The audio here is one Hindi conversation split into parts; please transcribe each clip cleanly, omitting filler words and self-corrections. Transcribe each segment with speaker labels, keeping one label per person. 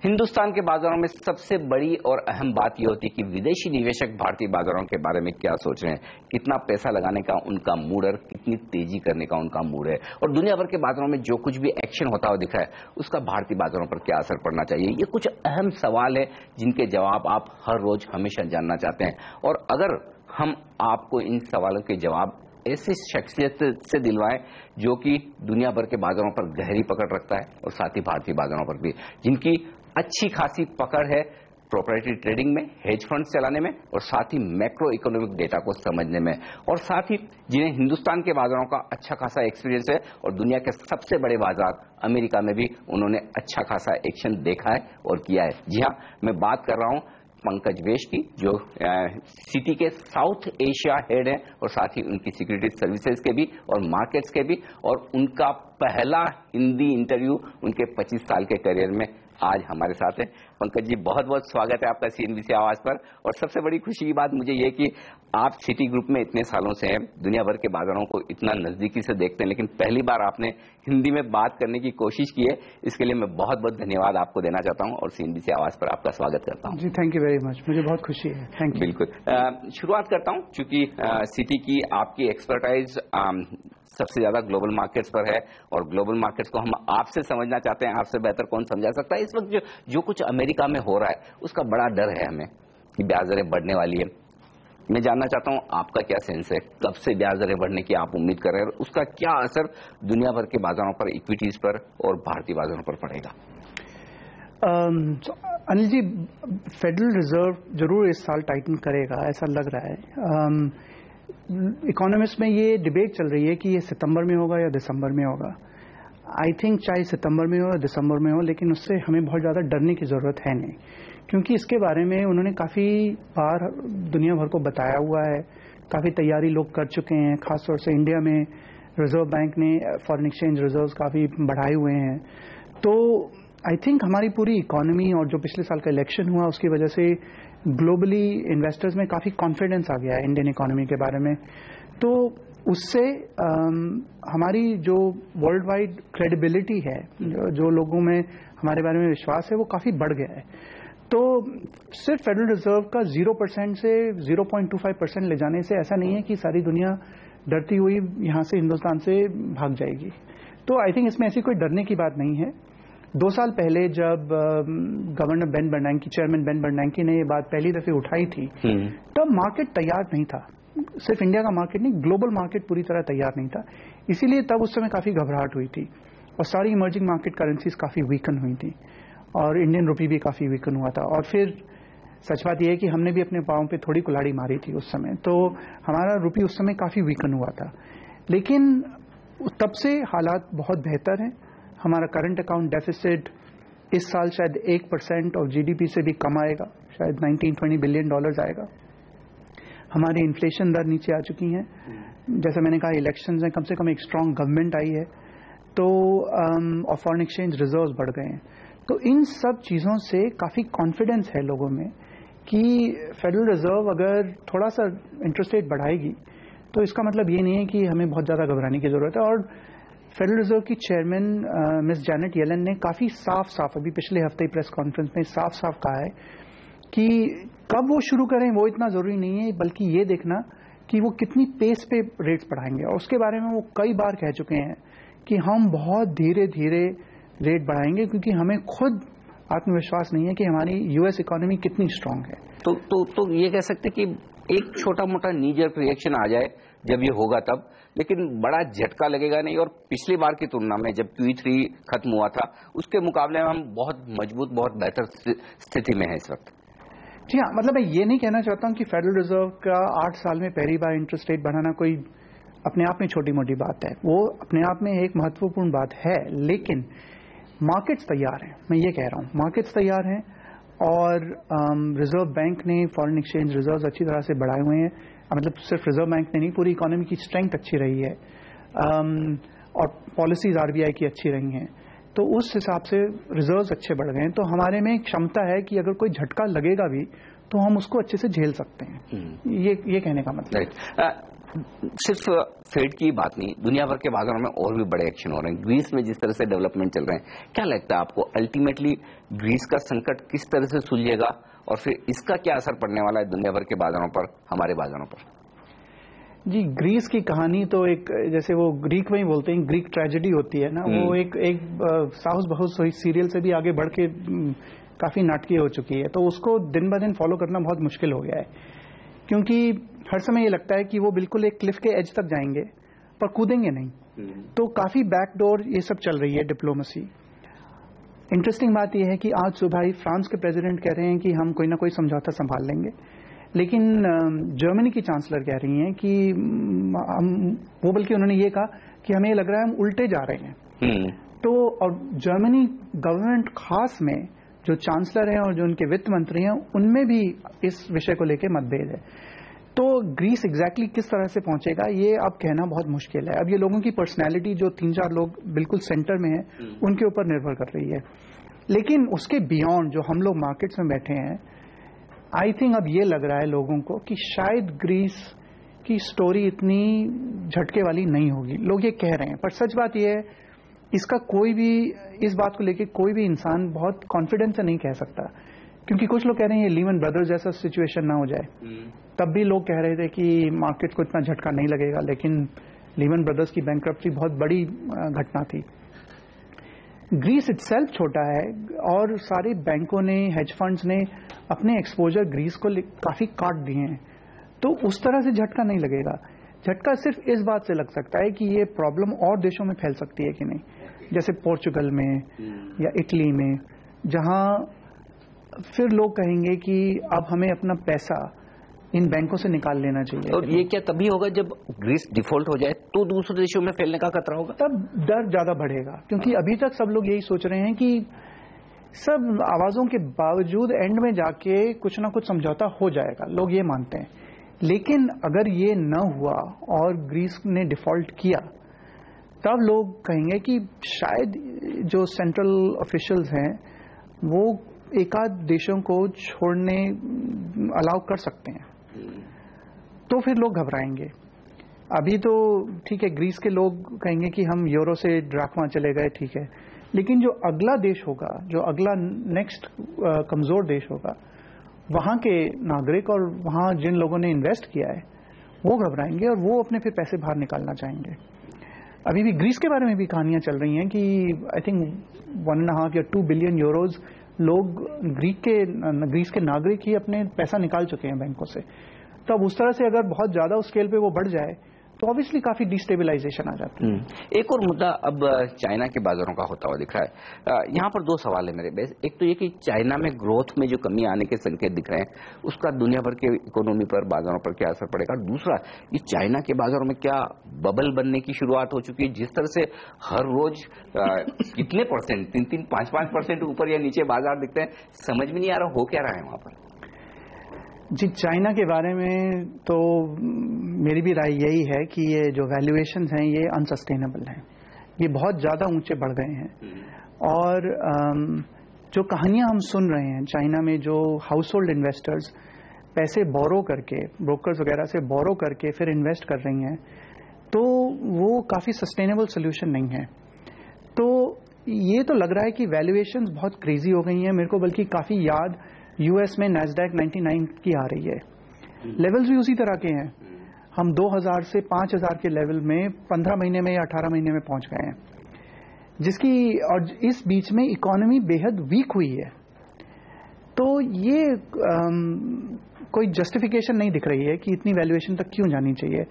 Speaker 1: हिंदुस्तान के बाजारों में सबसे बड़ी और अहम बात यह होती है कि विदेशी निवेशक भारतीय बाजारों के बारे में क्या सोच रहे हैं, कितना पैसा लगाने का उनका मूड है, कितनी तेजी करने का उनका मूड है, और दुनिया भर के बाजारों में जो कुछ भी एक्शन होता हुआ दिखा है उसका भारतीय बाजारों पर क्या असर पड़ना चाहिए। ये कुछ अहम सवाल है जिनके जवाब आप हर रोज हमेशा जानना चाहते हैं, और अगर हम आपको इन सवालों के जवाब ऐसी शख्सियत से दिलवाएं जो कि दुनिया भर के बाजारों पर गहरी पकड़ रखता है और साथ ही भारतीय बाजारों पर भी, जिनकी अच्छी खासी पकड़ है प्रोप्राइटरी ट्रेडिंग में, हेज फंड्स चलाने में और साथ ही मैक्रो इकोनॉमिक डेटा को समझने में, और साथ ही जिन्हें हिंदुस्तान के बाजारों का अच्छा खासा एक्सपीरियंस है और दुनिया के सबसे बड़े बाजार अमेरिका में भी उन्होंने अच्छा खासा एक्शन देखा है और किया है। जी हाँ, मैं बात कर रहा हूं पंकज वेश की, जो सिटी के साउथ एशिया हेड है और साथ ही उनकी सिक्योरिटी सर्विसेज के भी और मार्केट्स के भी, और उनका पहला हिंदी इंटरव्यू उनके 25 साल के करियर में आज हमारे साथ है। पंकज जी, बहुत बहुत स्वागत है आपका सीएनबीसी आवाज पर। और सबसे बड़ी खुशी की बात मुझे ये कि आप सिटी ग्रुप में इतने सालों से हैं, दुनिया भर के बाजारों को इतना नजदीकी से देखते हैं, लेकिन पहली बार आपने हिंदी में बात करने की कोशिश की है, इसके लिए मैं बहुत बहुत धन्यवाद आपको देना चाहता हूं और सीएनबीसी आवाज पर आपका स्वागत करता हूं।
Speaker 2: जी, थैंक यू वेरी मच, मुझे बहुत खुशी है। Thank you.
Speaker 1: बिल्कुल, शुरुआत करता हूं क्योंकि सिटी की आपकी एक्सपर्टाइज सबसे ज्यादा ग्लोबल मार्केट्स पर है और ग्लोबल मार्केट्स को हम आपसे समझना चाहते हैं, आपसे बेहतर कौन समझा सकता है। इस वक्त जो कुछ अमेरिका में हो रहा है उसका बड़ा डर है हमें कि ब्याज दरें बढ़ने वाली है। मैं जानना चाहता हूं आपका क्या सेंस है, कब से ब्याज दरें बढ़ने की आप उम्मीद कर रहे हैं, उसका क्या असर दुनिया भर के बाजारों पर, इक्विटीज पर और भारतीय बाजारों पर पड़ेगा।
Speaker 2: अनिल जी, फेडरल रिजर्व जरूर इस साल टाइटन करेगा ऐसा लग रहा है। इकोनॉमिस्ट में ये डिबेट चल रही है कि ये सितंबर में होगा या दिसंबर में होगा। आई थिंक चाहे सितंबर में हो या दिसंबर में हो, लेकिन उससे हमें बहुत ज़्यादा डरने की ज़रूरत है नहीं, क्योंकि इसके बारे में उन्होंने काफ़ी बार दुनिया भर को बताया हुआ है, काफ़ी तैयारी लोग कर चुके हैं। खासतौर से इंडिया में रिजर्व बैंक ने फॉरेन एक्सचेंज रिजर्व्स काफ़ी बढ़ाए हुए हैं। तो आई थिंक हमारी पूरी इकोनॉमी और जो पिछले साल का इलेक्शन हुआ उसकी वजह से ग्लोबली इन्वेस्टर्स में काफ़ी कॉन्फिडेंस आ गया है इंडियन इकोनॉमी के बारे में। तो उससे हमारी जो वर्ल्ड वाइड क्रेडिबिलिटी है, जो लोगों में हमारे बारे में विश्वास है, वो काफ़ी बढ़ गया है। तो सिर्फ फेडरल रिजर्व का 0% से 0.25% ले जाने से ऐसा नहीं है कि सारी दुनिया डरती हुई यहाँ से हिंदुस्तान से भाग जाएगी। तो आई थिंक इसमें ऐसी कोई डरने की बात नहीं है। 2 साल पहले जब गवर्नर बेन बर्नांकी, चेयरमैन बेन बर्नांकी ने ये बात पहली दफे उठाई थी, तब मार्केट तैयार नहीं था। सिर्फ इंडिया का मार्केट नहीं, ग्लोबल मार्केट पूरी तरह तैयार नहीं था। इसीलिए तब उस समय काफी घबराहट हुई थी और सारी इमर्जिंग मार्केट करेंसीज काफी वीकन हुई थी और इंडियन रुपी भी काफी वीकन हुआ था। और फिर सच बात यह है कि हमने भी अपने पांव पे थोड़ी कुल्हाड़ी मारी थी उस समय, तो हमारा रुपी उस समय काफी वीकन हुआ था। लेकिन तब से हालात बहुत बेहतर हैं। हमारा करंट अकाउंट डेफिसिट इस साल शायद 1% ऑफ जीडीपी से भी कम आएगा, शायद $19-20 बिलियन आएगा। हमारी इन्फ्लेशन दर नीचे आ चुकी है। जैसे मैंने कहा, इलेक्शंस में कम से कम एक स्ट्रांग गवर्नमेंट आई है, तो और फॉरेन एक्सचेंज रिजर्व्स बढ़ गए हैं। तो इन सब चीज़ों से काफ़ी कॉन्फिडेंस है लोगों में कि फेडरल रिजर्व अगर थोड़ा सा इंटरेस्ट रेट बढ़ाएगी तो इसका मतलब ये नहीं है कि हमें बहुत ज़्यादा घबराने की ज़रूरत है। और फेडरल रिजर्व की चेयरमैन मिस जैनेट येलन ने काफ़ी साफ अभी पिछले हफ्ते प्रेस कॉन्फ्रेंस में साफ कहा है कि कब वो शुरू करें वो इतना ज़रूरी नहीं है, बल्कि ये देखना कि वो कितनी पेस पे रेट्स बढ़ाएंगे। और उसके बारे में वो कई बार कह चुके हैं कि हम बहुत धीरे धीरे रेट बढ़ाएंगे, क्योंकि हमें खुद आत्मविश्वास नहीं है कि हमारी यूएस इकोनॉमी कितनी स्ट्रांग है।
Speaker 1: तो ये कह सकते कि एक छोटा मोटा नीजर रिएक्शन आ जाए जब ये होगा तब, लेकिन बड़ा झटका लगेगा नहीं। और पिछली बार की तुलना में जब Q3 खत्म हुआ था उसके मुकाबले में हम बहुत मजबूत, बहुत बेहतर स्थिति में है इस वक्त।
Speaker 2: जी हाँ, मतलब मैं ये नहीं कहना चाहता हूँ कि फेडरल रिजर्व का 8 साल में पहली बार इंटरेस्ट रेट बढ़ाना कोई अपने आप में छोटी मोटी बात है। वो अपने आप में एक महत्वपूर्ण बात है, लेकिन मार्केट्स तैयार हैं। मैं ये कह रहा हूँ, मार्केट्स तैयार हैं और रिजर्व बैंक ने फॉरेन एक्सचेंज रिजर्व्स अच्छी तरह से बढ़ाए हुए हैं। मतलब सिर्फ रिजर्व बैंक ने नहीं, पूरी इकोनॉमी की स्ट्रेंथ अच्छी रही है और पॉलिसीज आरबीआई की अच्छी रही हैं, तो उस हिसाब से रिजर्व्स अच्छे बढ़ गए हैं। तो हमारे में क्षमता है कि अगर कोई झटका लगेगा भी तो हम उसको अच्छे से झेल सकते हैं। ये कहने का मतलब।
Speaker 1: सिर्फ फेड की बात नहीं, दुनिया भर के बाजारों में और भी बड़े एक्शन हो रहे हैं। ग्रीस में जिस तरह से डेवलपमेंट चल रहे हैं, क्या लगता है आपको अल्टीमेटली ग्रीस का संकट किस तरह से सुलझेगा और फिर इसका क्या असर पड़ने वाला है दुनिया भर के बाजारों पर, हमारे बाजारों पर?
Speaker 2: जी, ग्रीस की कहानी तो एक, जैसे वो ग्रीक में ही बोलते हैं, ग्रीक ट्रेजेडी होती है ना, वो एक साउस बहु सीरियल से भी आगे बढ़ के काफी नाटकीय हो चुकी है। तो उसको दिन ब दिन फॉलो करना बहुत मुश्किल हो गया है, क्योंकि हर समय ये लगता है कि वो बिल्कुल एक क्लिफ के एज तक जाएंगे पर कूदेंगे नहीं। तो काफी बैकडोर ये सब चल रही है डिप्लोमेसी। इंटरेस्टिंग बात यह है कि आज सुबह ही फ्रांस के प्रेसिडेंट कह रहे हैं कि हम कोई ना कोई समझौता संभाल लेंगे, लेकिन जर्मनी की चांसलर कह रही हैं कि वो, बल्कि उन्होंने ये कहा कि हमें लग रहा है हम उल्टे जा रहे हैं। तो और जर्मनी गवर्नमेंट खास में जो चांसलर हैं और जो उनके वित्त मंत्री हैं, उनमें भी इस विषय को लेकर मतभेद है। तो ग्रीस एग्जैक्टली किस तरह से पहुंचेगा ये अब कहना बहुत मुश्किल है। अब ये लोगों की पर्सनैलिटी, जो 3-4 लोग बिल्कुल सेंटर में हैं, उनके ऊपर निर्भर कर रही है। लेकिन उसके बियॉन्ड जो हम लोग मार्केट्स में बैठे हैं, आई थिंक अब ये लग रहा है लोगों को कि शायद ग्रीस की स्टोरी इतनी झटके वाली नहीं होगी। लोग ये कह रहे हैं, पर सच बात यह है, इसका कोई भी, इस बात को लेकर कोई भी इंसान बहुत कॉन्फिडेंस से नहीं कह सकता, क्योंकि कुछ लोग कह रहे हैं ये लीमन ब्रदर्स जैसा सिचुएशन ना हो जाए। तब भी लोग कह रहे थे कि मार्केट को इतना झटका नहीं लगेगा, लेकिन लीमन ब्रदर्स की बैंकरप्सी बहुत बड़ी घटना थी। ग्रीस इटसेल्फ छोटा है और सारे बैंकों ने, हेज फंड्स ने अपने एक्सपोजर ग्रीस को काफी काट दिए हैं, तो उस तरह से झटका नहीं लगेगा। झटका सिर्फ इस बात से लग सकता है कि ये प्रॉब्लम और देशों में फैल सकती है कि नहीं, जैसे पोर्चुगल में या इटली में, जहां फिर लोग कहेंगे कि अब हमें अपना पैसा इन बैंकों से निकाल लेना चाहिए।
Speaker 1: और ये क्या तभी होगा जब ग्रीस डिफॉल्ट हो जाए तो दूसरे देशों में फैलने का खतरा होगा?
Speaker 2: तब डर ज्यादा बढ़ेगा, क्योंकि अभी तक सब लोग यही सोच रहे हैं कि सब आवाजों के बावजूद एंड में जाके कुछ ना कुछ समझौता हो जाएगा, लोग ये मानते हैं। लेकिन अगर ये न हुआ और ग्रीस ने डिफॉल्ट किया, तब लोग कहेंगे कि शायद जो सेंट्रल ऑफिशियल्स हैं वो एकाध देशों को छोड़ने अलाउ कर सकते हैं, तो फिर लोग घबराएंगे। अभी तो ठीक है, ग्रीस के लोग कहेंगे कि हम यूरो से ड्राकमा चले गए, ठीक है, लेकिन जो अगला देश होगा, जो अगला नेक्स्ट कमजोर देश होगा, वहां के नागरिक और वहां जिन लोगों ने इन्वेस्ट किया है वो घबराएंगे और वो अपने फिर पैसे बाहर निकालना चाहेंगे। अभी भी ग्रीस के बारे में भी कहानियां चल रही हैं कि आई थिंक 1.5 या 2 बिलियन यूरोज लोग ग्रीस के नागरिक ही अपने पैसा निकाल चुके हैं बैंकों से। तो अब उस तरह से अगर बहुत ज्यादा स्केल पे वो बढ़ जाए तो ऑब्वियसली काफी डिस्टेबलाइजेशन आ जाती है।
Speaker 1: एक और मुद्दा अब चाइना के बाजारों का होता हुआ दिख रहा है। यहाँ पर 2 सवाल है मेरे बेस। एक तो ये कि चाइना में ग्रोथ में जो कमी आने के संकेत दिख रहे हैं, उसका दुनिया भर के इकोनॉमी पर, बाजारों पर क्या असर पड़ेगा? दूसरा, ये चाइना के बाजारों में क्या बबल बनने की शुरुआत हो चुकी है? जिस तरह से हर रोज कितने परसेंट, 3-3, 5-5% ऊपर या नीचे बाजार दिखते हैं, समझ में नहीं आ रहा हो क्या रहा है वहां पर।
Speaker 2: जी, चाइना के बारे में तो मेरी भी राय यही है कि ये जो वैल्यूएशंस हैं ये अनसस्टेनेबल हैं, ये बहुत ज़्यादा ऊंचे बढ़ गए हैं। और जो कहानियां हम सुन रहे हैं चाइना में, जो हाउस होल्ड इन्वेस्टर्स पैसे बोरो करके, ब्रोकर्स वगैरह से बोरो करके फिर इन्वेस्ट कर रही हैं, तो वो काफ़ी सस्टेनेबल सोल्यूशन नहीं है। तो ये तो लग रहा है कि वैल्यूएशंस बहुत क्रेजी हो गई हैं। मेरे को बल्कि काफ़ी याद यूएस में नैस्डैक 99 की आ रही है, लेवल्स भी उसी तरह के हैं। हम 2000 से 5000 के लेवल में 15 महीने में या 18 महीने में पहुंच गए हैं, जिसकी, और इस बीच में इकोनॉमी बेहद वीक हुई है। तो ये कोई जस्टिफिकेशन नहीं दिख रही है कि इतनी वैल्यूएशन तक क्यों जानी चाहिए।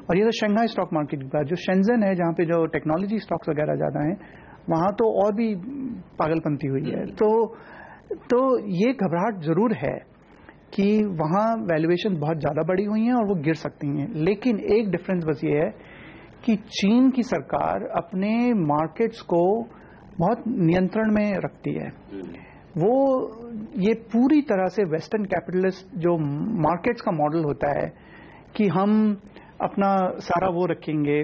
Speaker 2: और ये तो शंघाई स्टॉक मार्केट की बात, जो शेंजन है जहां पे जो टेक्नोलॉजी स्टॉक्स वगैरह ज्यादा हैं, वहां तो और भी पागलपंती हुई है। तो ये घबराहट जरूर है कि वहां वैल्यूएशन बहुत ज्यादा बढ़ी हुई हैं और वो गिर सकती हैं। लेकिन एक डिफरेंस बस ये है कि चीन की सरकार अपने मार्केट्स को बहुत नियंत्रण में रखती है। वो ये पूरी तरह से वेस्टर्न कैपिटलिस्ट जो मार्केट्स का मॉडल होता है कि हम अपना सारा वो रखेंगे,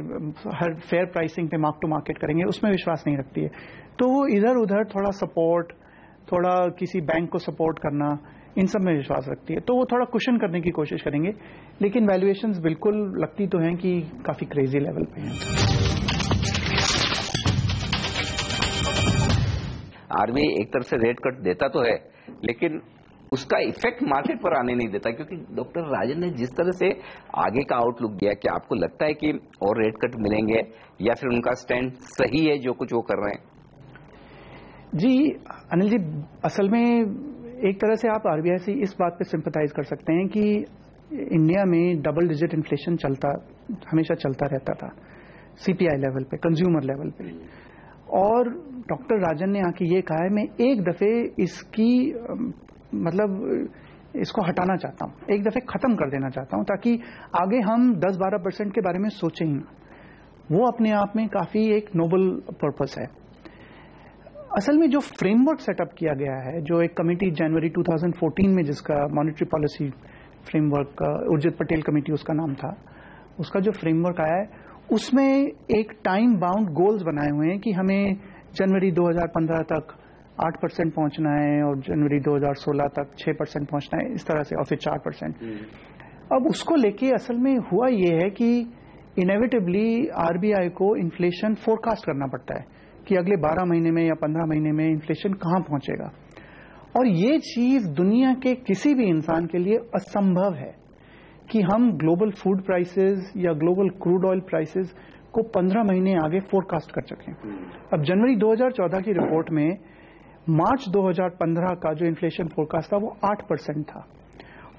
Speaker 2: हर फेयर प्राइसिंग पे मार्क टू मार्केट करेंगे, उसमें विश्वास नहीं रखती है। तो वो इधर उधर थोड़ा सपोर्ट, थोड़ा किसी बैंक को सपोर्ट करना, इन सब में विश्वास रखती है, तो वो थोड़ा कुशन करने की कोशिश करेंगे, लेकिन वैल्यूएशंस बिल्कुल लगती तो हैं कि काफी क्रेजी लेवल पे हैं।
Speaker 1: आरबीआई एक तरफ से रेट कट देता तो है, लेकिन उसका इफेक्ट मार्केट पर आने नहीं देता, क्योंकि डॉक्टर राजन ने जिस तरह से आगे का आउटलुक दिया कि आपको लगता है कि और रेट कट मिलेंगे या फिर उनका स्टैंड सही है जो कुछ वो कर रहे हैं?
Speaker 2: जी अनिल जी, असल में एक तरह से आप आरबीआई से इस बात पे सिंपैथाइज कर सकते हैं कि इंडिया में डबल डिजिट इन्फ्लेशन हमेशा चलता रहता था, सीपीआई लेवल पे, कंज्यूमर लेवल पे, और डॉक्टर राजन ने आके ये कहा है मैं एक दफे इसकी इसको हटाना चाहता हूं, एक दफे खत्म कर देना चाहता हूं, ताकि आगे हम 10-12% के बारे में सोचें ही ना। वो अपने आप में काफी एक नोबल पर्पस है। असल में जो फ्रेमवर्क सेटअप किया गया है, जो एक कमेटी जनवरी 2014 में, जिसका monetary policy framework, Urjit Patel committee उसका नाम था, उसका जो फ्रेमवर्क आया है उसमें एक टाइम बाउंड गोल्स बनाए हुए हैं कि हमें जनवरी 2015 तक 8% पहुंचना है और जनवरी 2016 तक 6% पहुंचना है, इस तरह से, और फिर 4%। अब उसको लेके असल में हुआ ये है कि इनेविटेबली आरबीआई को इन्फ्लेशन फोरकास्ट करना पड़ता है कि अगले 12 महीने में या 15 महीने में इन्फ्लेशन कहां पहुंचेगा, और ये चीज दुनिया के किसी भी इंसान के लिए असंभव है कि हम ग्लोबल फूड प्राइसेस या ग्लोबल क्रूड ऑयल प्राइसेस को 15 महीने आगे फोरकास्ट कर सकें। अब जनवरी 2014 की रिपोर्ट में मार्च 2015 का जो इन्फ्लेशन फोरकास्ट था वो 8% था,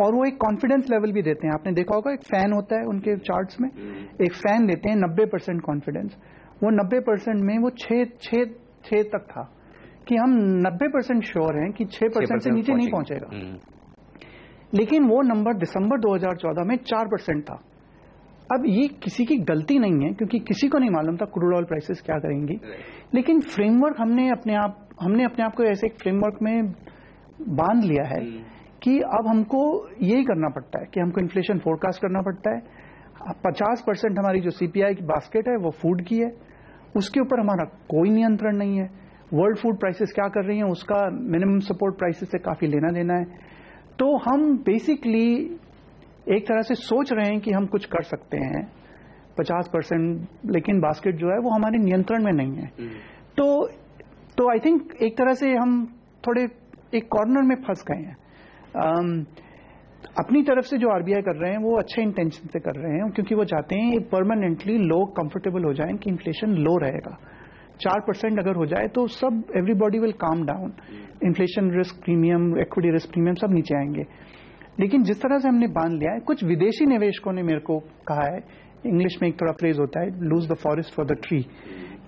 Speaker 2: और वो एक कॉन्फिडेंस लेवल भी देते हैं। आपने देखा होगा, एक फैन होता है उनके चार्ट्स में, एक फैन देते हैं 90% कॉन्फिडेंस, वो 90% में वो 6 तक था कि हम 90% श्योर हैं कि 6% से नीचे नहीं पहुंचेगा। लेकिन वो नंबर दिसंबर 2014 में 4% था। अब ये किसी की गलती नहीं है, क्योंकि किसी को नहीं मालूम था क्रूड ऑयल प्राइसेस क्या करेंगी, लेकिन फ्रेमवर्क हमने अपने आप को ऐसे एक फ्रेमवर्क में बांध लिया है कि अब हमको यही करना पड़ता है कि हमको इन्फ्लेशन फोरकास्ट करना पड़ता है। 50% हमारी जो सीपीआई की बास्केट है वो फूड की है, उसके ऊपर हमारा कोई नियंत्रण नहीं है। वर्ल्ड फूड प्राइसेस क्या कर रही हैं उसका मिनिमम सपोर्ट प्राइसेस से काफी लेना देना है। तो हम बेसिकली एक तरह से सोच रहे हैं कि हम कुछ कर सकते हैं 50%, लेकिन बास्केट जो है वो हमारे नियंत्रण में नहीं है। तो आई थिंक एक तरह से हम थोड़े एक कॉर्नर में फंस गए हैं। अपनी तरफ से जो आरबीआई कर रहे हैं वो अच्छे इंटेंशन से कर रहे हैं, क्योंकि वो चाहते हैं परमानेंटली लोग कंफर्टेबल हो जाएं कि इन्फ्लेशन लो रहेगा। 4% अगर हो जाए तो सब everybody will calm down, inflation risk premium, equity risk premium सब नीचे आएंगे। लेकिन जिस तरह से हमने बांध लिया है, कुछ विदेशी निवेशकों ने मेरे को कहा है, इंग्लिश में एक थोड़ा फ्रेज होता है, lose the forest for the tree,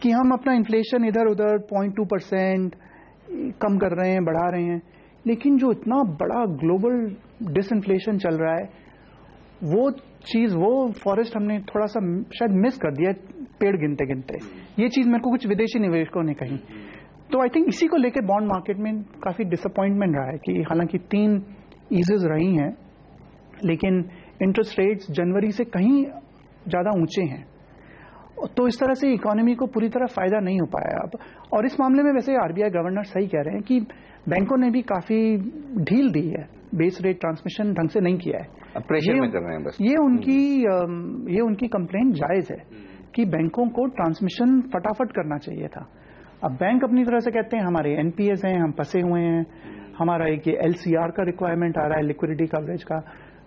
Speaker 2: कि हम अपना इन्फ्लेशन इधर उधर 0.2% कम कर रहे हैं, बढ़ा रहे हैं, लेकिन जो इतना बड़ा ग्लोबल डिसइन्फ्लेशन चल रहा है वो चीज, वो फॉरेस्ट हमने थोड़ा सा शायद मिस कर दिया पेड़ गिनते गिनते। ये चीज मेरे को कुछ विदेशी निवेशकों ने कही। तो आई थिंक इसी को लेकर बॉन्ड मार्केट में काफी डिसअपॉइंटमेंट रहा है कि हालांकि 3 ईजेस रही हैं, लेकिन इंटरेस्ट रेट्स जनवरी से कहीं ज्यादा ऊंचे हैं, तो इस तरह से इकोनॉमी को पूरी तरह फायदा नहीं हो पाया अब। और इस मामले में वैसे आरबीआई गवर्नर सही कह रहे हैं कि बैंकों ने भी काफी ढील दी है, बेस रेट ट्रांसमिशन ढंग से नहीं किया है,
Speaker 1: प्रेशर में कर रहे हैं बस।
Speaker 2: ये उनकी कंप्लेंट जायज है कि बैंकों को ट्रांसमिशन फटाफट करना चाहिए था। अब बैंक अपनी तरह से कहते हैं हमारे एनपीएस हैं, हम फंसे हुए हैं, हमारा एक एलसीआर का रिक्वायरमेंट आ रहा है, लिक्विडिटी कवरेज का,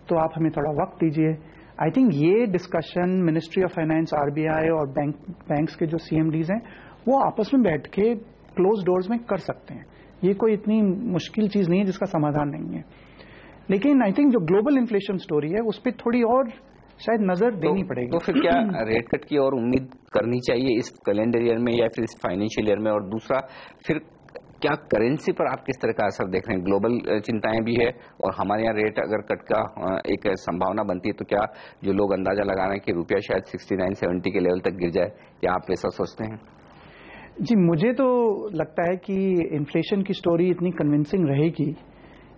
Speaker 2: तो आप हमें थोड़ा वक्त दीजिए। आई थिंक ये discussion ministry of finance, RBI और बैंक्स के जो सीएमडीज हैं वो आपस में बैठ के क्लोज डोर्स में कर सकते हैं। ये कोई इतनी मुश्किल चीज नहीं है जिसका समाधान नहीं है। लेकिन आई थिंक जो ग्लोबल इन्फ्लेशन स्टोरी है उस पर थोड़ी और शायद नजर देनी पड़ेगी।
Speaker 1: तो फिर क्या रेट कट की और उम्मीद करनी चाहिए इस कैलेंडर ईयर में या फिर इस फाइनेंशियल ईयर में? और दूसरा, फिर क्या करेंसी पर आप किस तरह का असर देख रहे हैं? ग्लोबल चिंताएं भी है और हमारे यहाँ रेट अगर कट का एक संभावना बनती है, तो क्या जो लोग अंदाजा लगा रहे हैं कि रुपया शायद 69-70 के लेवल तक गिर जाए, क्या आप ऐसा सोचते हैं?
Speaker 2: जी, मुझे तो लगता है कि इन्फ्लेशन की स्टोरी इतनी कन्विंसिंग रहेगी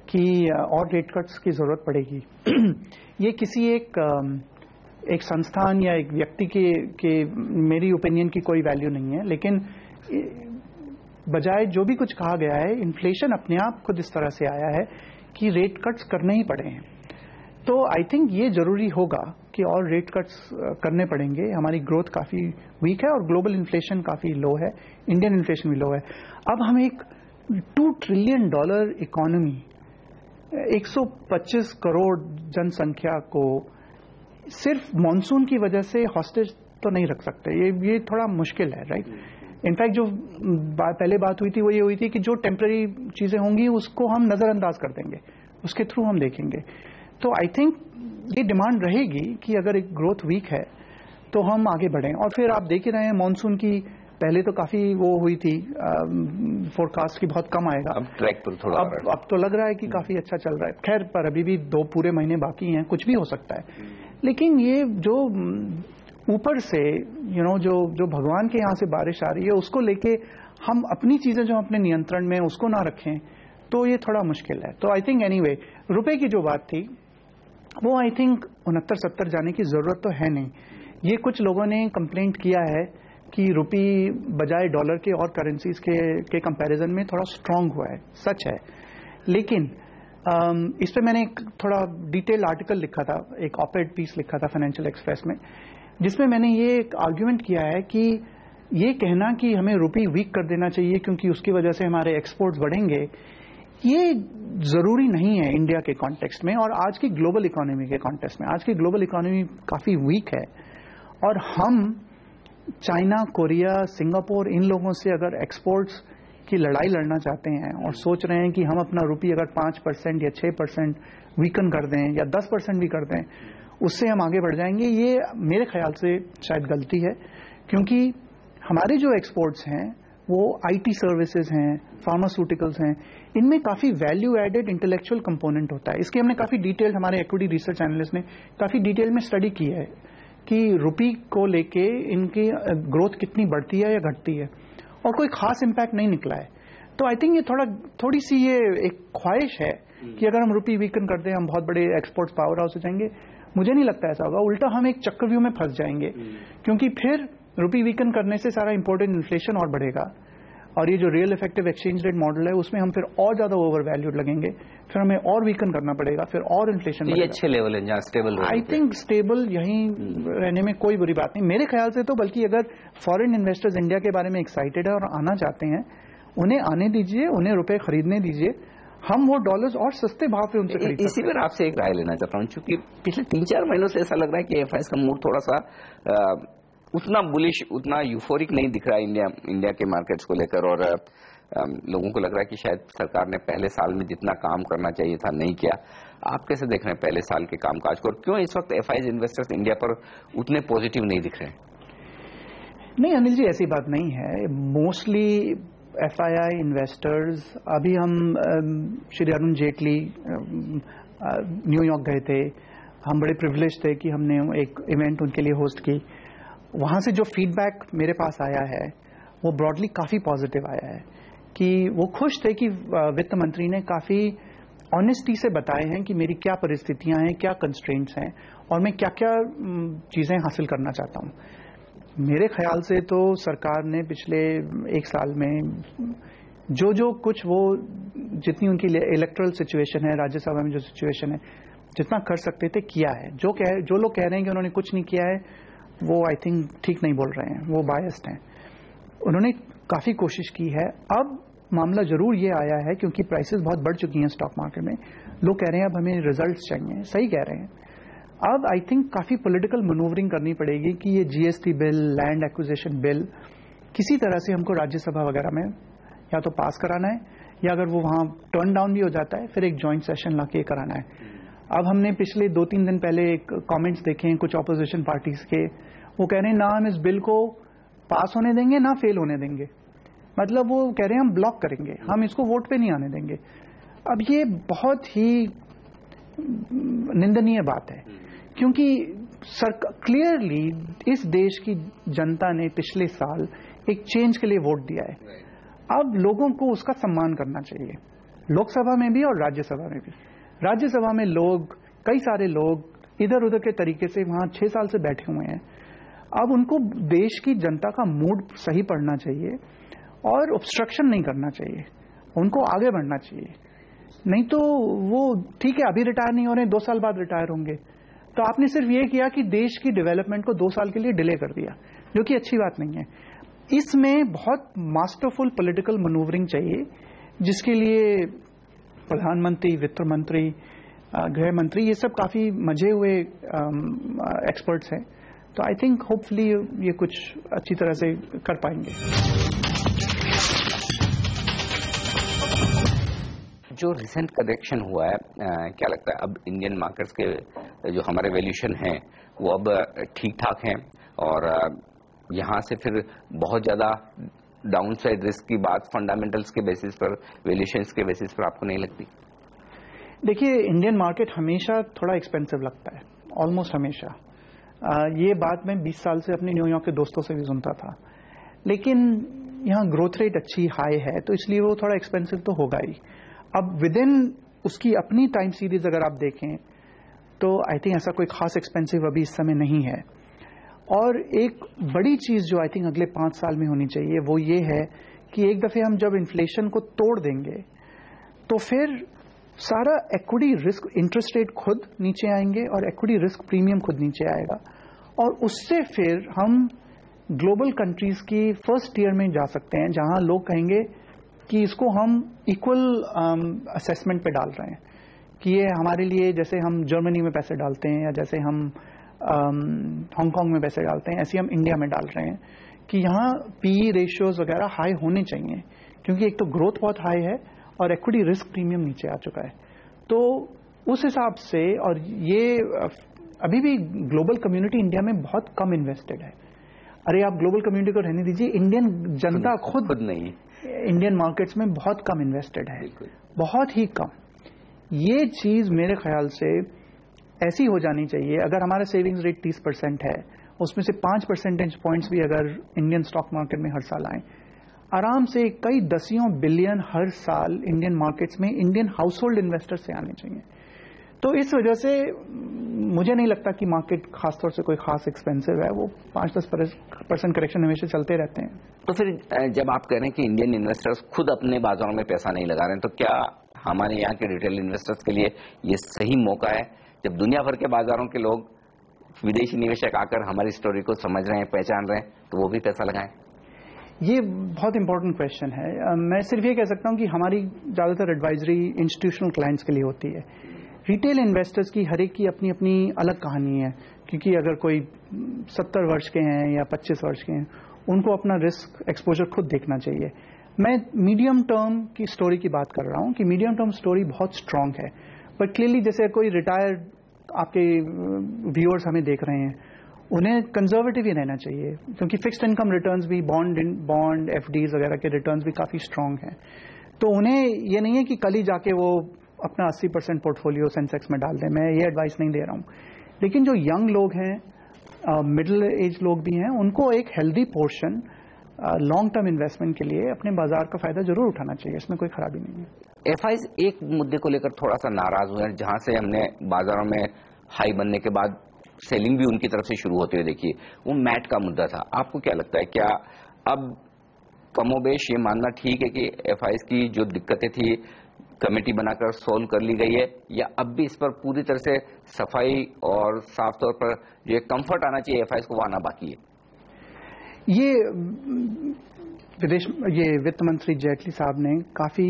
Speaker 2: कि और रेट कट्स की जरूरत पड़ेगी। ये किसी एक संस्थान या एक व्यक्ति के मेरी ओपिनियन की कोई वैल्यू नहीं है, लेकिन बजाय जो भी कुछ कहा गया है, इन्फ्लेशन अपने आप खुद इस तरह से आया है कि रेट कट्स करने ही पड़े हैं। तो आई थिंक ये जरूरी होगा कि और रेट कट्स करने पड़ेंगे। हमारी ग्रोथ काफी वीक है और ग्लोबल इन्फ्लेशन काफी लो है, इंडियन इन्फ्लेशन भी लो है। अब हम एक $2 ट्रिलियन इकोनॉमी, 125 करोड़ जनसंख्या को सिर्फ मॉनसून की वजह से हॉस्टेज तो नहीं रख सकते। ये थोड़ा मुश्किल है, राइट। इनफैक्ट जो पहले बात हुई थी वो ये हुई थी कि जो टेम्पररी चीजें होंगी उसको हम नजरअंदाज कर देंगे, उसके थ्रू हम देखेंगे। तो आई थिंक ये डिमांड रहेगी कि अगर एक ग्रोथ वीक है तो हम आगे बढ़ें। और फिर आप देख ही रहे हैं मॉनसून की पहले तो काफी वो हुई थी, फोरकास्ट की बहुत कम आएगा,
Speaker 1: अब ट्रैक पर थोड़ा
Speaker 2: अब तो लग रहा है कि काफी अच्छा चल रहा है। खैर पर अभी भी 2 पूरे महीने बाकी हैं, कुछ भी हो सकता है। लेकिन ये जो ऊपर से जो भगवान के यहाँ से बारिश आ रही है उसको लेके हम अपनी चीजें जो अपने नियंत्रण में उसको ना रखें तो ये थोड़ा मुश्किल है। तो आई थिंक एनीवे रुपए की जो बात थी वो आई थिंक 69-70 जाने की जरूरत तो है नहीं। ये कुछ लोगों ने कंप्लेंट किया है कि रुपी बजाय डॉलर के और करेंसीज के कंपैरिजन में थोड़ा स्ट्रांग हुआ है, सच है। लेकिन इस पे मैंने एक थोड़ा डिटेल आर्टिकल लिखा था, एक ऑपेड पीस लिखा था फाइनेंशियल एक्सप्रेस में, जिसमें मैंने ये एक आर्ग्यूमेंट किया है कि ये कहना कि हमें रुपी वीक कर देना चाहिए क्योंकि उसकी वजह से हमारे एक्सपोर्ट्स बढ़ेंगे, ये जरूरी नहीं है इंडिया के कॉन्टेक्स्ट में और आज की ग्लोबल इकोनॉमी के कॉन्टेक्स्ट में। आज की ग्लोबल इकोनॉमी काफी वीक है और हम चाइना, कोरिया, सिंगापुर, इन लोगों से अगर एक्सपोर्ट्स की लड़ाई लड़ना चाहते हैं और सोच रहे हैं कि हम अपना रुपये अगर 5% या 6% वीकन कर दें या 10% भी कर दें, उससे हम आगे बढ़ जाएंगे, ये मेरे ख्याल से शायद गलती है। क्योंकि हमारे जो एक्सपोर्ट्स हैं वो आईटी सर्विसेज हैं, फार्मास्यूटिकल्स हैं, इनमें काफी वैल्यू एडेड इंटेलेक्चुअल कंपोनेंट होता है। इसकी हमने काफी डिटेल, हमारे इक्विटी रिसर्च एनालिस्ट ने काफी डिटेल में स्टडी की है कि रुपी को लेके इनकी ग्रोथ कितनी बढ़ती है या घटती है, और कोई खास इंपैक्ट नहीं निकला है। तो आई थिंक ये थोड़ी सी ये एक ख्वाहिश है कि अगर हम रुपी वीकन कर दें हम बहुत बड़े एक्सपोर्ट्स पावर हाउस हो जाएंगे। मुझे नहीं लगता ऐसा होगा, उल्टा हम एक चक्रव्यूह में फंस जाएंगे क्योंकि फिर रुपी वीकन करने से सारा इंपोर्टेड इन्फ्लेशन और बढ़ेगा और ये जो real effective exchange rate model है उसमें हम फिर और ज्यादा ओवर वैल्यूड लगेंगे, फिर हमें और वीकन करना पड़ेगा, फिर और इन्फ्लेशन।
Speaker 1: ये अच्छे लेवल है जहाँ स्टेबल।
Speaker 2: आई थिंक स्टेबल यहीं रहने में कोई बुरी बात नहीं मेरे ख्याल से तो। बल्कि अगर फॉरेन इन्वेस्टर्स इंडिया के बारे में एक्साइटेड है और आना चाहते हैं, उन्हें आने दीजिए, उन्हें रुपए खरीदने दीजिए, हम वो डॉलर्स और सस्ते भाव पे उनसे खरीद।
Speaker 1: इसी पर आपसे एक राय लेना चाहता हूँ, क्योंकि पिछले 3-4 महीनों से ऐसा लग रहा है कि एफआईएस का मूड थोड़ा सा उतना बुलिश, उतना यूफोरिक नहीं दिख रहा है इंडिया के मार्केट्स को लेकर, और लोगों को लग रहा है कि शायद सरकार ने पहले साल में जितना काम करना चाहिए था नहीं किया। आप कैसे देख रहे हैं पहले साल के कामकाज को, और क्यों इस वक्त एफआईएस इन्वेस्टर्स इंडिया पर उतने पॉजिटिव नहीं दिख रहे हैं?
Speaker 2: नहीं अनिल जी, ऐसी बात नहीं है। मोस्टली एफआईआई इन्वेस्टर्स, अभी हम श्री अरुण जेटली न्यूयॉर्क गए थे, हम बड़े प्रिविलेज थे कि हमने एक इवेंट उनके लिए होस्ट की। वहां से जो फीडबैक मेरे पास आया है वो ब्रॉडली काफी पॉजिटिव आया है कि वो खुश थे कि वित्त मंत्री ने काफी ऑनेस्टी से बताए हैं कि मेरी क्या परिस्थितियां हैं, क्या कंस्ट्रेंट्स हैं और मैं क्या क्या चीजें हासिल करना चाहता हूं। मेरे ख्याल से तो सरकार ने पिछले 1 साल में जो कुछ वो जितनी उनकी इलेक्टोरल सिचुएशन है, राज्यसभा में जो सिचुएशन है, जितना कर सकते थे किया है। जो लोग कह रहे हैं कि उन्होंने कुछ नहीं किया है वो आई थिंक ठीक नहीं बोल रहे हैं, वो बायस्ड हैं। उन्होंने काफी कोशिश की है। अब मामला जरूर ये आया है क्योंकि प्राइसेस बहुत बढ़ चुकी हैं स्टॉक मार्केट में, लोग कह रहे हैं अब हमें रिजल्ट्स चाहिए, सही कह रहे हैं। अब आई थिंक काफी पॉलिटिकल मैनूवरिंग करनी पड़ेगी कि ये GST bill, land acquisition bill किसी तरह से हमको राज्यसभा वगैरह में या तो पास कराना है या अगर वो वहां टर्न डाउन भी हो जाता है फिर एक ज्वाइंट सेशन लाके कराना है। अब हमने पिछले 2-3 दिन पहले कमेंट्स देखे हैं कुछ ऑपोजिशन पार्टीज के, वो कह रहे हैं ना हम इस बिल को पास होने देंगे ना फेल होने देंगे, मतलब वो कह रहे हैं हम ब्लॉक करेंगे, हम इसको वोट पे नहीं आने देंगे। अब ये बहुत ही निंदनीय बात है क्योंकि क्लियरली इस देश की जनता ने पिछले साल एक चेंज के लिए वोट दिया है। अब लोगों को उसका सम्मान करना चाहिए, लोकसभा में भी और राज्यसभा में भी। राज्यसभा में लोग, कई सारे लोग इधर उधर के तरीके से वहां 6 साल से बैठे हुए हैं। अब उनको देश की जनता का मूड सही पड़ना चाहिए और ऑब्स्ट्रक्शन नहीं करना चाहिए, उनको आगे बढ़ना चाहिए। नहीं तो वो ठीक है, अभी रिटायर नहीं हो रहे, 2 साल बाद रिटायर होंगे। तो आपने सिर्फ ये किया कि देश की डेवलपमेंट को 2 साल के लिए डिले कर दिया, जो कि अच्छी बात नहीं है। इसमें बहुत मास्टरफुल पॉलिटिकल मैनूवरिंग चाहिए, जिसके लिए प्रधानमंत्री, वित्त मंत्री, गृह मंत्री, ये सब काफी मजे हुए एक्सपर्ट्स हैं। तो आई थिंक होपफुली ये कुछ अच्छी तरह से कर पाएंगे।
Speaker 1: जो रिसेंट करेक्शन हुआ है, क्या लगता है अब इंडियन मार्केट्स के जो हमारे वैल्यूएशन हैं वो अब ठीक ठाक हैं, और यहां से फिर बहुत ज्यादा डाउनसाइड रिस्क की बात फंडामेंटल्स के बेसिस पर, वैल्यूएशंस के बेसिस पर आपको नहीं लगती?
Speaker 2: देखिए, इंडियन मार्केट हमेशा थोड़ा एक्सपेंसिव लगता है, ऑलमोस्ट हमेशा। ये बात मैं 20 साल से अपने न्यूयॉर्क के दोस्तों से भी सुनता था। लेकिन यहाँ ग्रोथ रेट अच्छी हाई है, तो इसलिए वो थोड़ा एक्सपेंसिव तो होगा ही। अब विद इन उसकी अपनी टाइम सीरीज अगर आप देखें तो आई थिंक ऐसा कोई खास एक्सपेंसिव अभी इस समय नहीं है। और एक बड़ी चीज जो आई थिंक अगले 5 साल में होनी चाहिए वो ये है कि एक दफे हम जब इन्फ्लेशन को तोड़ देंगे तो फिर सारा इक्विटी रिस्क, इंटरेस्ट रेट खुद नीचे आएंगे और इक्विटी रिस्क प्रीमियम खुद नीचे आएगा, और उससे फिर हम ग्लोबल कंट्रीज की फर्स्ट ईयर में जा सकते हैं, जहां लोग कहेंगे कि इसको हम इक्वल असेसमेंट पे डाल रहे हैं, कि ये हमारे लिए जैसे हम जर्मनी में पैसे डालते हैं या जैसे हम हांगकांग में पैसे डालते हैं, ऐसे हम इंडिया में डाल रहे हैं, कि यहाँ पीई रेशियोज वगैरह हाई होने चाहिए, क्योंकि एक तो ग्रोथ बहुत हाई है और इक्विटी रिस्क प्रीमियम नीचे आ चुका है। तो उस हिसाब से, और ये अभी भी ग्लोबल कम्युनिटी इंडिया में बहुत कम इन्वेस्टेड है। अरे आप ग्लोबल कम्युनिटी को रहने दीजिए, इंडियन जनता खुद
Speaker 1: नहीं
Speaker 2: इंडियन मार्केट्स में बहुत कम इन्वेस्टेड है, बहुत ही कम। ये चीज मेरे ख्याल से ऐसी हो जानी चाहिए। अगर हमारा सेविंग्स रेट 30% है, उसमें से 5 परसेंटेज पॉइंट्स भी अगर इंडियन स्टॉक मार्केट में हर साल आए, आराम से कई दसियों बिलियन हर साल इंडियन मार्केट्स में इंडियन हाउसहोल्ड इन्वेस्टर से आने चाहिए। तो इस वजह से मुझे नहीं लगता कि मार्केट खासतौर से कोई खास एक्सपेंसिव है। वो 5-10% करेक्शन हमेशा चलते रहते हैं।
Speaker 1: तो फिर जब आप कह रहे हैं कि इंडियन इन्वेस्टर्स खुद अपने बाजारों में पैसा नहीं लगा रहे हैं, तो क्या हमारे यहाँ के रिटेल इन्वेस्टर्स के लिए ये सही मौका है, जब दुनिया भर के बाजारों के लोग, विदेशी निवेशक आकर हमारी स्टोरी को समझ रहे हैं, पहचान रहे हैं, तो वो भी पैसा लगाएं?
Speaker 2: ये बहुत इंपॉर्टेंट क्वेश्चन है। मैं सिर्फ ये कह सकता हूं कि हमारी ज्यादातर एडवाइजरी इंस्टीट्यूशनल क्लाइंट्स के लिए होती है। रिटेल इन्वेस्टर्स की हर एक की अपनी अपनी अलग कहानी है, क्योंकि अगर कोई 70 वर्ष के हैं या 25 वर्ष के हैं, उनको अपना रिस्क एक्सपोजर खुद देखना चाहिए। मैं मीडियम टर्म की स्टोरी की बात कर रहा हूं कि मीडियम टर्म स्टोरी बहुत स्ट्रांग है, बट क्लियरली जैसे कोई रिटायर्ड आपके व्यूअर्स हमें देख रहे हैं, उन्हें कंजर्वेटिव ही रहना चाहिए, क्योंकि फिक्स्ड इनकम रिटर्न्स भी, बॉन्ड एफडीज वगैरह के रिटर्न्स भी काफी स्ट्रांग हैं। तो उन्हें ये नहीं है कि कल ही जाके वो अपना 80% पोर्टफोलियो सेंसेक्स में डाल दें, मैं ये एडवाइस नहीं दे रहा हूं। लेकिन जो यंग लोग हैं, मिडिल एज लोग भी हैं, उनको एक healthy portion long term investment के लिए अपने बाजार का फायदा जरूर उठाना चाहिए, इसमें कोई खराबी नहीं है।
Speaker 1: एफआईज एक मुद्दे को लेकर थोड़ा सा नाराज हुए हैं, जहां से हमने बाजारों में हाई बनने के बाद सेलिंग भी उनकी तरफ से शुरू होते हुए देखिए, वो मैट का मुद्दा था। आपको क्या लगता है, क्या अब कमोबेश ये मानना ठीक है कि एफआईज की जो दिक्कतें थी कमेटी बनाकर सोल्व कर ली गई है, या अब भी इस पर पूरी तरह से सफाई और साफ तौर पर जो कंफर्ट आना चाहिए एफआईज को, वो आना बाकी है?
Speaker 2: ये वित्त मंत्री जेटली साहब ने काफी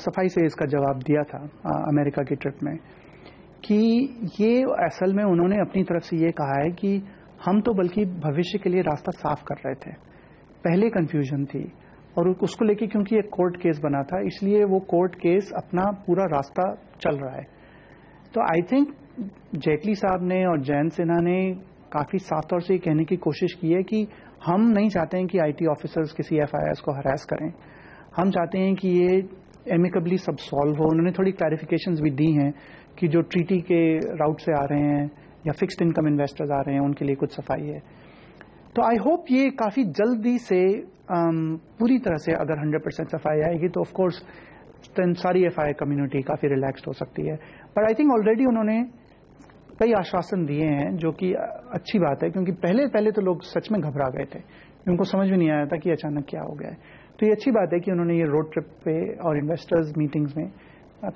Speaker 2: सफाई से इसका जवाब दिया था अमेरिका की ट्रिप में, कि ये असल में उन्होंने अपनी तरफ से ये कहा है कि हम तो बल्कि भविष्य के लिए रास्ता साफ कर रहे थे, पहले कंफ्यूजन थी, और उसको लेके क्योंकि एक कोर्ट केस बना था, इसलिए वो कोर्ट केस अपना पूरा रास्ता चल रहा है। तो आई थिंक जेटली साहब ने और जयंत सिन्हा ने काफी साफ तौर से ये कहने की कोशिश की है कि हम नहीं चाहते हैं कि आईटी ऑफिसर्स किसी एफआईआर को हरास करें, हम चाहते हैं कि ये एमिकबली सब सॉल्व हो। उन्होंने थोड़ी क्लैरिफिकेशंस भी दी हैं कि जो ट्रीटी के राउट से आ रहे हैं या फिक्स्ड इनकम इन्वेस्टर्स आ रहे हैं, उनके लिए कुछ सफाई है। तो आई होप ये काफी जल्दी से पूरी तरह से अगर 100% सफाई आएगी तो ऑफकोर्स सारी एफआई कम्युनिटी काफी रिलैक्स्ड हो सकती है। पर आई थिंक ऑलरेडी उन्होंने कई आश्वासन दिए हैं, जो कि अच्छी बात है, क्योंकि पहले तो लोग सच में घबरा गए थे, उनको समझ में नहीं आया था कि अचानक क्या हो गया है। तो ये अच्छी बात है कि उन्होंने ये रोड ट्रिप पे और इन्वेस्टर्स मीटिंग्स में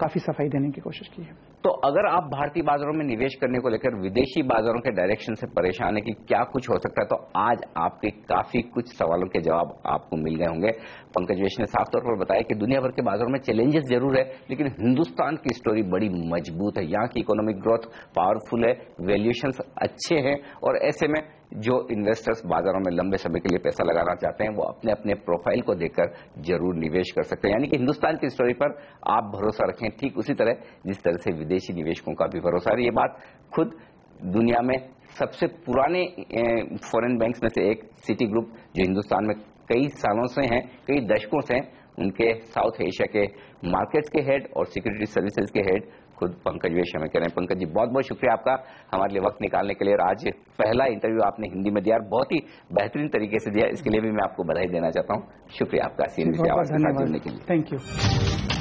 Speaker 2: काफी सफाई देने की कोशिश की है।
Speaker 1: तो अगर आप भारतीय बाजारों में निवेश करने को लेकर विदेशी बाजारों के डायरेक्शन से परेशान है कि क्या कुछ हो सकता है, तो आज आपके काफी कुछ सवालों के जवाब आपको मिल गए होंगे। पंकज वैश्य ने साफ तौर पर बताया कि दुनिया भर के बाजारों में चैलेंजेस जरूर है, लेकिन हिंदुस्तान की स्टोरी बड़ी मजबूत है। यहाँ की इकोनॉमिक ग्रोथ पावरफुल है, वैल्यूएशंस अच्छे हैं, और ऐसे में जो इन्वेस्टर्स बाजारों में लंबे समय के लिए पैसा लगाना चाहते हैं वो अपने अपने प्रोफाइल को देखकर जरूर निवेश कर सकते हैं। यानी कि हिंदुस्तान की स्टोरी पर आप भरोसा रखें, ठीक उसी तरह जिस तरह से विदेशी निवेशकों का भी भरोसा है। ये बात खुद दुनिया में सबसे पुराने फॉरेन बैंक्स में से एक सिटी ग्रुप, जो हिंदुस्तान में कई सालों से हैं, कई दशकों से हैं, उनके साउथ एशिया के मार्केट्स के हेड और सिक्योरिटी सर्विसेज के हेड खुद पंकज वैश्य हमें कह रहे हैं। पंकज जी, बहुत बहुत शुक्रिया आपका हमारे लिए वक्त निकालने के लिए। आज पहला इंटरव्यू आपने हिंदी में दिया, बहुत ही बेहतरीन तरीके से दिया, इसके लिए भी मैं आपको बधाई देना चाहता हूँ। शुक्रिया आपका सीएनबी से आवाज के साथ जुड़ने के लिए।
Speaker 2: Thank you.